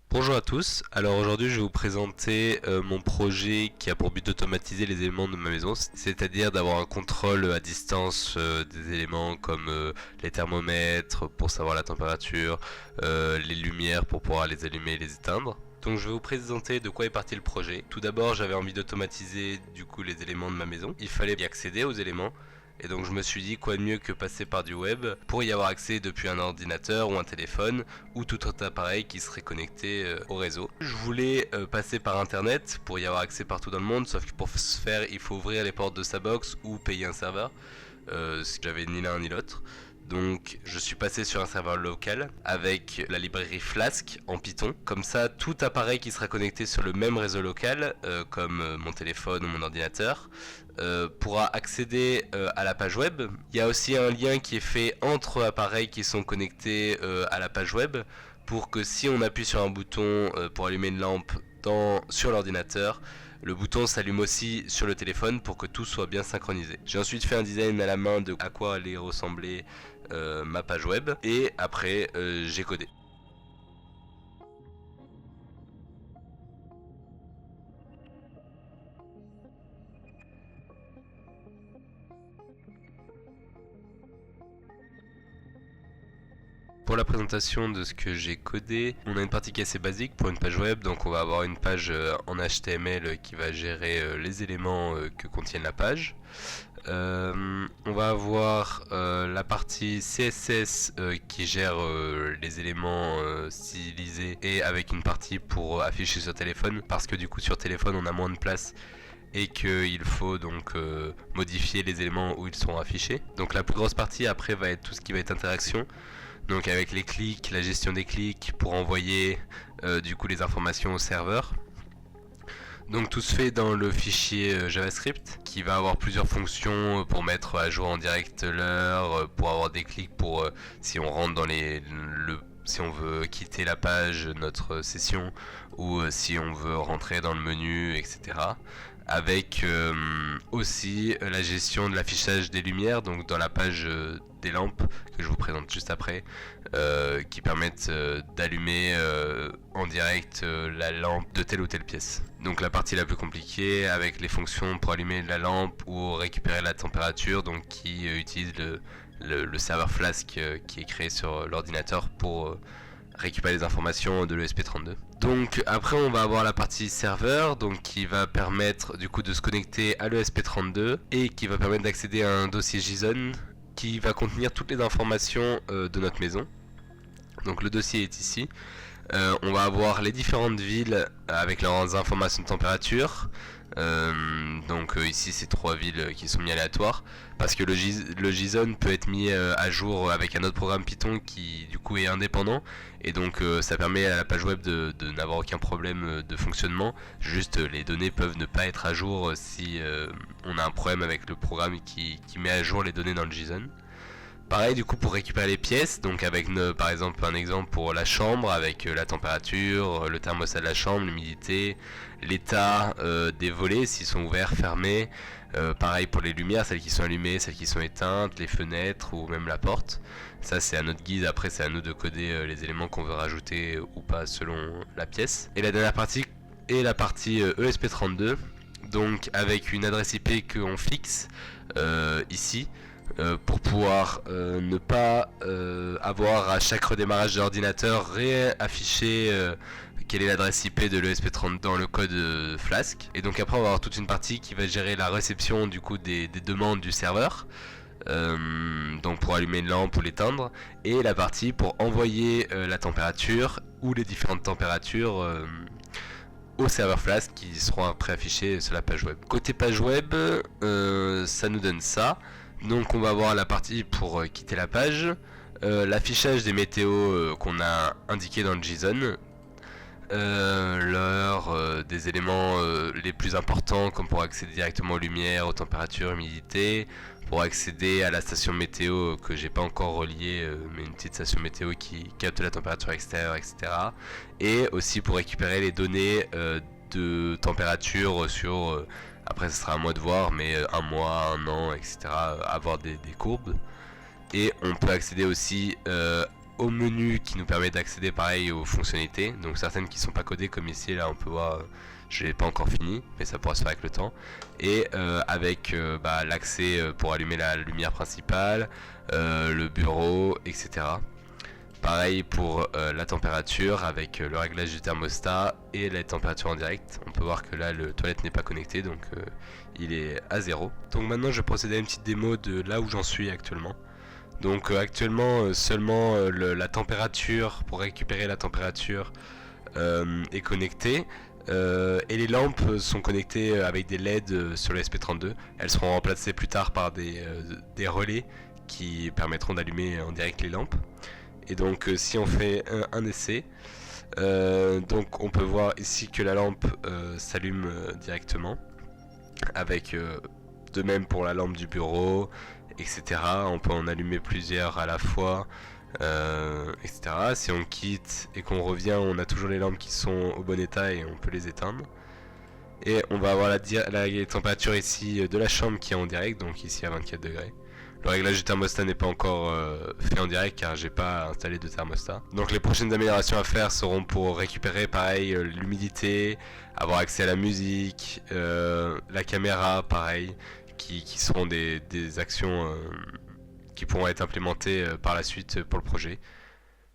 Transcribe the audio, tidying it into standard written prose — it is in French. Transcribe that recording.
Bonjour à tous, alors aujourd'hui je vais vous présenter mon projet qui a pour but d'automatiser les éléments de ma maison, c'est-à-dire d'avoir un contrôle à distance des éléments comme les thermomètres pour savoir la température, les lumières pour pouvoir les allumer et les éteindre. Donc je vais vous présenter de quoi est parti le projet. Tout d'abord j'avais envie d'automatiser du coup les éléments de ma maison, il fallait y accéder aux éléments. Et donc je me suis dit quoi de mieux que passer par du web pour y avoir accès depuis un ordinateur ou un téléphone ou tout autre appareil qui serait connecté au réseau. Je voulais passer par internet pour y avoir accès partout dans le monde, sauf que pour ce faire il faut ouvrir les portes de sa box ou payer un serveur, ce que j'avais ni l'un ni l'autre. Donc je suis passé sur un serveur local avec la librairie Flask en Python. Comme ça, tout appareil qui sera connecté sur le même réseau local, comme mon téléphone ou mon ordinateur, pourra accéder à la page web. Il y a aussi un lien qui est fait entre appareils qui sont connectés à la page web pour que si on appuie sur un bouton pour allumer une lampe sur l'ordinateur, le bouton s'allume aussi sur le téléphone pour que tout soit bien synchronisé. J'ai ensuite fait un design à la main de à quoi allait ressembler ma page web et après j'ai codé. Pour la présentation de ce que j'ai codé, on a une partie qui est assez basique pour une page web, donc on va avoir une page en HTML qui va gérer les éléments que contienne la page. On va avoir la partie CSS qui gère les éléments stylisés et avec une partie pour afficher sur téléphone, parce que du coup sur téléphone on a moins de place et qu'il faut donc modifier les éléments où ils sont affichés. Donc la plus grosse partie après va être tout ce qui va être interaction. Donc avec les clics, la gestion des clics pour envoyer du coup les informations au serveur. Donc tout se fait dans le fichier JavaScript qui va avoir plusieurs fonctions pour mettre à jour en direct l'heure, pour avoir des clics pour si on rentre dans si on veut quitter la page, notre session, ou si on veut rentrer dans le menu, etc. Avec aussi la gestion de l'affichage des lumières, donc dans la page des lampes que je vous présente juste après, qui permettent d'allumer en direct la lampe de telle ou telle pièce. Donc la partie la plus compliquée avec les fonctions pour allumer la lampe ou récupérer la température, donc qui utilise le serveur Flask qui est créé sur l'ordinateur pour récupérer les informations de l'ESP32. Donc après on va avoir la partie serveur, donc qui va permettre du coup de se connecter à l'ESP32 et qui va permettre d'accéder à un dossier JSON qui va contenir toutes les informations de notre maison. Donc le dossier est ici. On va avoir les différentes villes avec leurs informations de température. Donc ici c'est 3 villes qui sont mis aléatoires parce que le JSON peut être mis à jour avec un autre programme Python qui du coup est indépendant et donc ça permet à la page web de n'avoir aucun problème de fonctionnement. Juste les données peuvent ne pas être à jour si on a un problème avec le programme qui met à jour les données dans le JSON. Pareil du coup pour récupérer les pièces, donc avec par exemple un exemple pour la chambre avec la température, le thermostat de la chambre, l'humidité, l'état des volets s'ils sont ouverts, fermés, pareil pour les lumières, celles qui sont allumées, celles qui sont éteintes, les fenêtres ou même la porte. Ça c'est à notre guise, après c'est à nous de coder les éléments qu'on veut rajouter ou pas selon la pièce. Et la dernière partie est la partie ESP32, donc avec une adresse IP qu'on fixe ici. Pour pouvoir ne pas avoir à chaque redémarrage de l'ordinateur réafficher quelle est l'adresse IP de l'ESP32 dans le code Flask. Et donc après on va avoir toute une partie qui va gérer la réception du coup des demandes du serveur, donc pour allumer une lampe ou l'éteindre, et la partie pour envoyer la température ou les différentes températures au serveur Flask qui seront après affichés sur la page web. Côté page web, ça nous donne ça. Donc on va avoir la partie pour quitter la page, l'affichage des météos qu'on a indiqué dans le JSON, l'heure, des éléments les plus importants comme pour accéder directement aux lumières, aux températures, humidité, pour accéder à la station météo que j'ai pas encore reliée, mais une petite station météo qui capte la température extérieure, etc. Et aussi pour récupérer les données de température sur après ce sera à moi de voir, mais un mois, un an, etc. Avoir des courbes. Et on peut accéder aussi au menu qui nous permet d'accéder pareil aux fonctionnalités, donc certaines qui sont pas codées comme ici, là on peut voir, je l'ai pas encore fini, mais ça pourra se faire avec le temps, et avec l'accès pour allumer la lumière principale, le bureau, etc. Pareil pour la température avec le réglage du thermostat et la température en direct. On peut voir que là le toilette n'est pas connecté, donc il est à 0. Donc maintenant je vais procéder à une petite démo de là où j'en suis actuellement. Donc actuellement seulement la température, pour récupérer la température est connectée. Et les lampes sont connectées avec des LED sur le SP32. Elles seront remplacées plus tard par des relais qui permettront d'allumer en direct les lampes. Et donc si on fait un essai, donc on peut voir ici que la lampe s'allume directement, avec de même pour la lampe du bureau, etc. On peut en allumer plusieurs à la fois, etc. Si on quitte et qu'on revient, on a toujours les lampes qui sont au bon état et on peut les éteindre. Et on va avoir la température ici de la chambre qui est en direct, donc ici à 24 degrés. Le réglage du thermostat n'est pas encore fait en direct car j'ai pas installé de thermostat. Donc les prochaines améliorations à faire seront pour récupérer pareil l'humidité, avoir accès à la musique, la caméra pareil, qui seront des actions qui pourront être implémentées par la suite pour le projet.